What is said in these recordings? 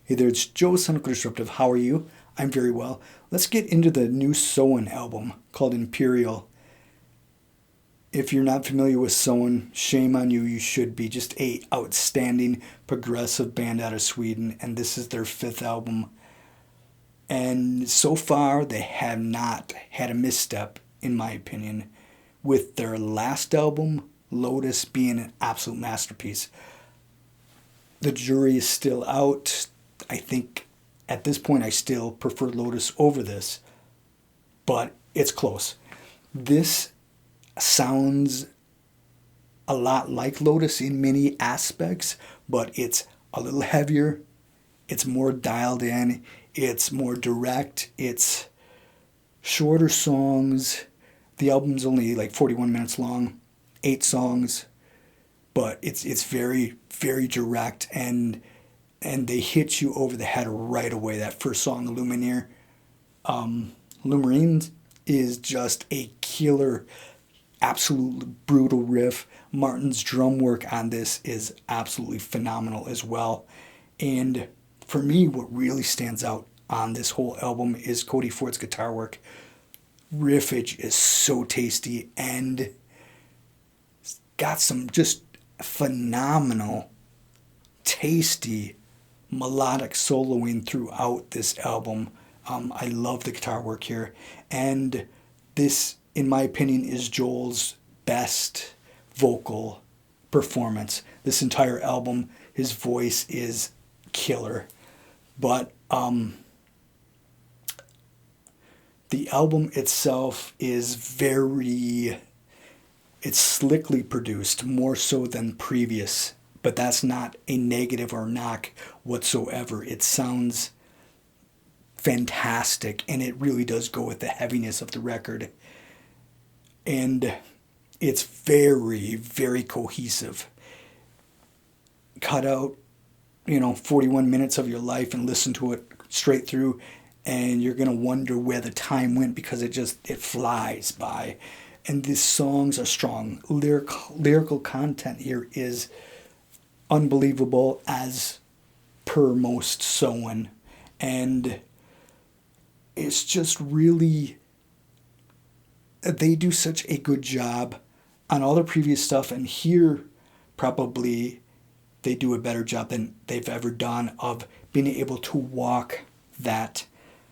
Hey there, it's Joe Sonical Disruptive. How are you? I'm very well. Let's get into the new Soen album called Imperial. If you're not familiar with Soen, shame on you. You should be. Just a outstanding progressive band out of Sweden, and this is their fifth album. And so far, they have not had a misstep, in my opinion, with their last album, Lotus, being an absolute masterpiece. The jury is still out. I think at this point I still prefer Lotus over this, but it's close. This sounds a lot like Lotus in many aspects, but it's a little heavier, it's more dialed in, it's more direct, it's shorter songs. The album's only like 41 minutes long, 8 songs, but it's very direct, and they hit you over the head right away. That first song, Lumineer, Lumarine, is just a killer, absolutely brutal riff. Martin's drum work on this is absolutely phenomenal as well. And for me, what really stands out on this whole album is Cody Ford's guitar work. Riffage is so tasty and got some just phenomenal, tasty, melodic soloing throughout this album. I love the guitar work here. And this, in my opinion, is Joel's best vocal performance. This entire album, his voice is killer. But the album itself is it's slickly produced, more so than previous, but that's not a negative or knock whatsoever. It sounds fantastic, and it really does go with the heaviness of the record. And it's very cohesive. Cut out, 41 minutes of your life and listen to it straight through, and you're going to wonder where the time went, because it flies by. And these songs are strong. Lyrical content here is unbelievable, as per most Soen. And it's just really, they do such a good job on all the previous stuff, and here probably they do a better job than they've ever done of being able to walk that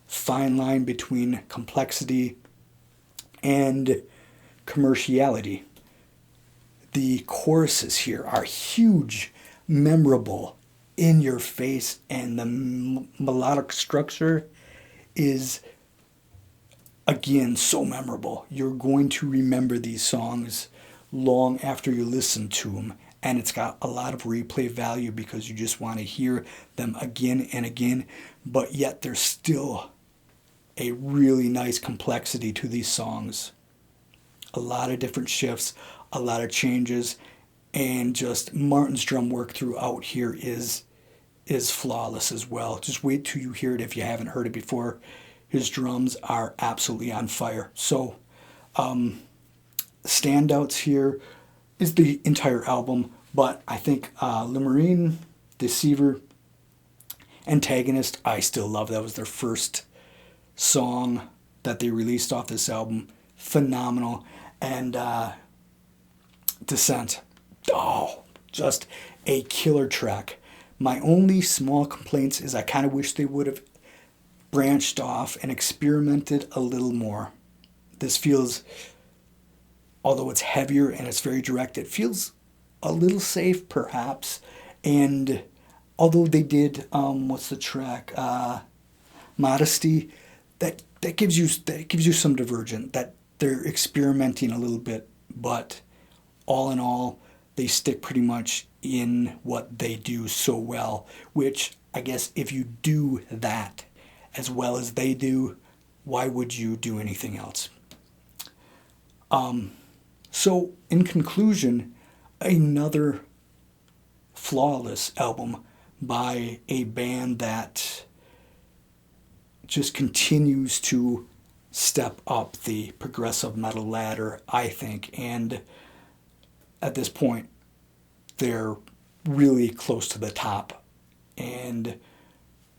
fine line between complexity and commerciality. The choruses here are huge, memorable, in your face, and the melodic structure is, again, so memorable. You're going to remember these songs long after you listen to them, and it's got a lot of replay value because you just want to hear them again and again, but yet there's still a really nice complexity to these songs. A lot of different shifts, a lot of changes, and just Martin's drum work throughout here is flawless as well. Just wait till you hear it if you haven't heard it before. His drums are absolutely on fire. So, standouts here is the entire album, but I think Limerine, Deceiver, Antagonist, I still love. That was their first song that they released off this album. Phenomenal. And Descent, just a killer track. My only small complaints is I kind of wish they would have branched off and experimented a little more. This feels, although it's heavier and it's very direct, it feels a little safe perhaps. And although they did, what's the track? Modesty, that gives you some divergent, that they're experimenting a little bit, but all in all, they stick pretty much in what they do so well, which I guess if you do that as well as they do, why would you do anything else? So in conclusion, another flawless album by a band that just continues to step up the progressive metal ladder, I think, and at this point they're really close to the top, and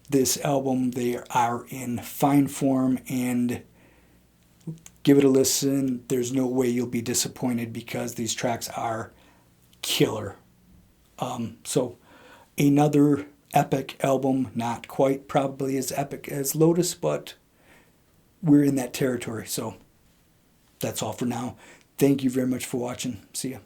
this album. They are in fine form, and give it a listen. There's no way you'll be disappointed because these tracks are killer. So another epic album, not quite probably as epic as Lotus, but we're in that territory. So that's all for now. Thank you very much for watching. See ya.